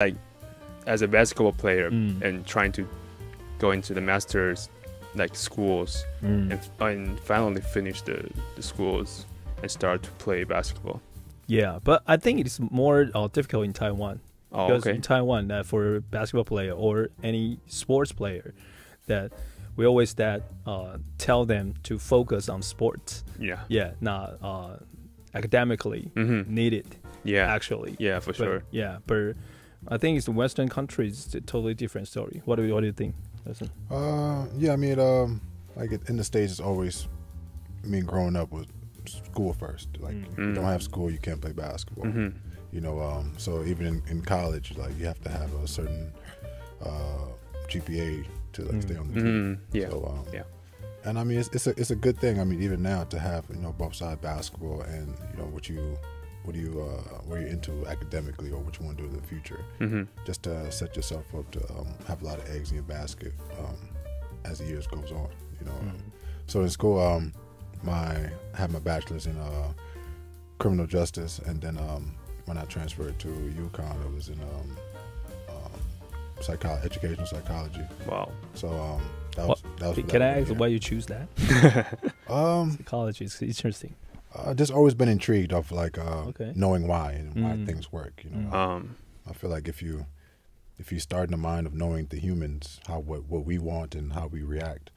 like as a basketball player and trying to go into the masters like schools and finally finish the schools and start to play basketball. Yeah, but I think it's more difficult in Taiwan. Because in Taiwan, for a basketball player or any sports player, that we always tell them to focus on sports. Yeah, not academically needed. Yeah, actually. Yeah, for sure. Yeah, but I think it's the Western countries. It's a totally different story. What do you think? Listen. Yeah, I mean, like in the States, it's always, I mean, growing up with school first. Like, you don't have school, you can't play basketball. You know, so even in college, like you have to have a certain GPA to like stay on the team. Yeah. So, yeah. And I mean, it's a good thing. I mean, even now to have, you know, both sides basketball and, you know, what you're into academically or what you want to do in the future, just to set yourself up to have a lot of eggs in your basket as the years goes on. You know, so in school, I had my bachelor's in criminal justice, and then when I transferred to UConn, it was in educational psychology. Wow. So that was can I ask why you choose that? Psychology is interesting. Just always been intrigued of like knowing why and why things work. You know, I feel like if you start in the mind of knowing the humans, what we want and how we react,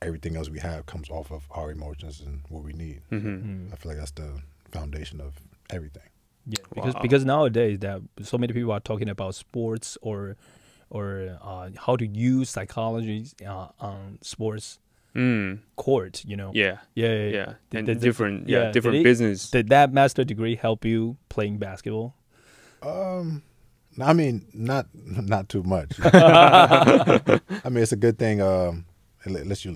everything else we have comes off of our emotions and what we need. I feel like that's the foundation of everything. Yeah, because nowadays that so many people are talking about sports or how to use psychology on sports court, you know. Yeah. And different business. Did that master degree help you playing basketball? I mean, not too much. I mean, it's a good thing. It lets you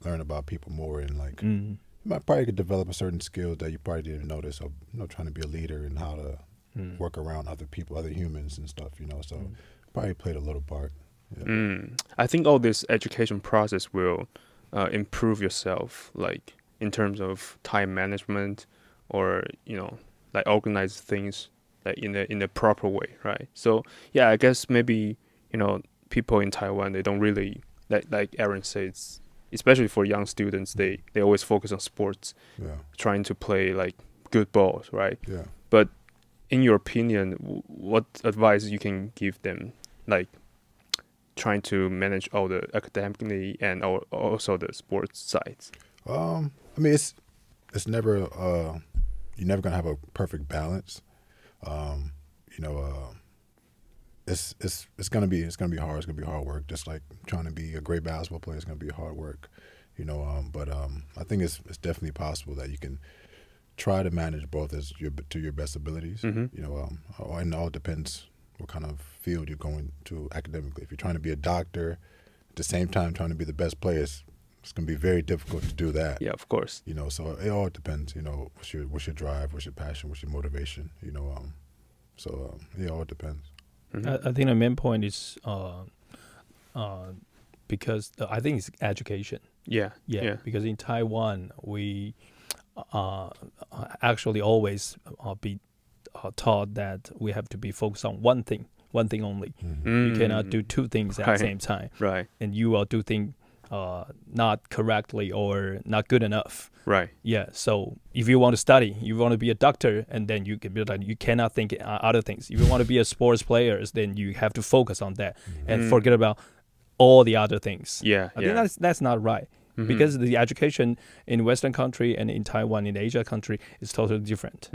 learn about people more, and like you might probably could develop a certain skill that you probably didn't notice of, you know, trying to be a leader and how to work around other people, other humans and stuff, you know. So probably played a little part. Yeah. I think all this education process will improve yourself, like in terms of time management, or, you know, like organize things like in the proper way, right? So yeah, I guess maybe, you know, people in Taiwan, they don't really like Aaron says, especially for young students, they always focus on sports, trying to play like good balls, right? Yeah. But in your opinion, what advice you can give them, like trying to manage all the academically and also the sports sides? I mean, it's never you're never gonna have a perfect balance. You know, it's gonna be hard. It's gonna be hard work. Just like trying to be a great basketball player is gonna be hard work. You know, but I think it's definitely possible that you can try to manage both to your best abilities. You know, and it all depends what kind of field you're going to academically. If you're trying to be a doctor, at the same time trying to be the best player, it's going to be very difficult to do that. Yeah, of course. You know, so it all depends. You know, what's your drive, what's your passion, what's your motivation. You know, so it all depends. I think the main point is because I think it's education. Yeah. Because in Taiwan, we actually always be taught that we have to be focused on one thing only. You cannot do two things at the same time. Right. And you will do things not correctly or not good enough. Right. Yeah. So if you want to study, you want to be a doctor, and then you can be like, you cannot think other things. If you want to be a sports player, then you have to focus on that and forget about all the other things. I think that's not right. Because the education in Western country and in Taiwan, in Asia country, is totally different.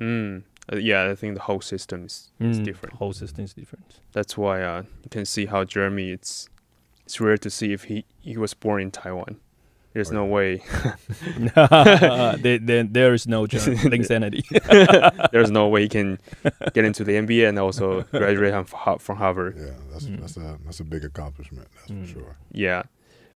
Yeah, I think the whole system is different. Whole system is different. That's why you can see how Jeremy, it's rare to see if he was born in Taiwan. There's no way. There is no insanity. There's no way he can get into the NBA and also graduate from Harvard. Yeah, that's a big accomplishment. That's for sure. Yeah.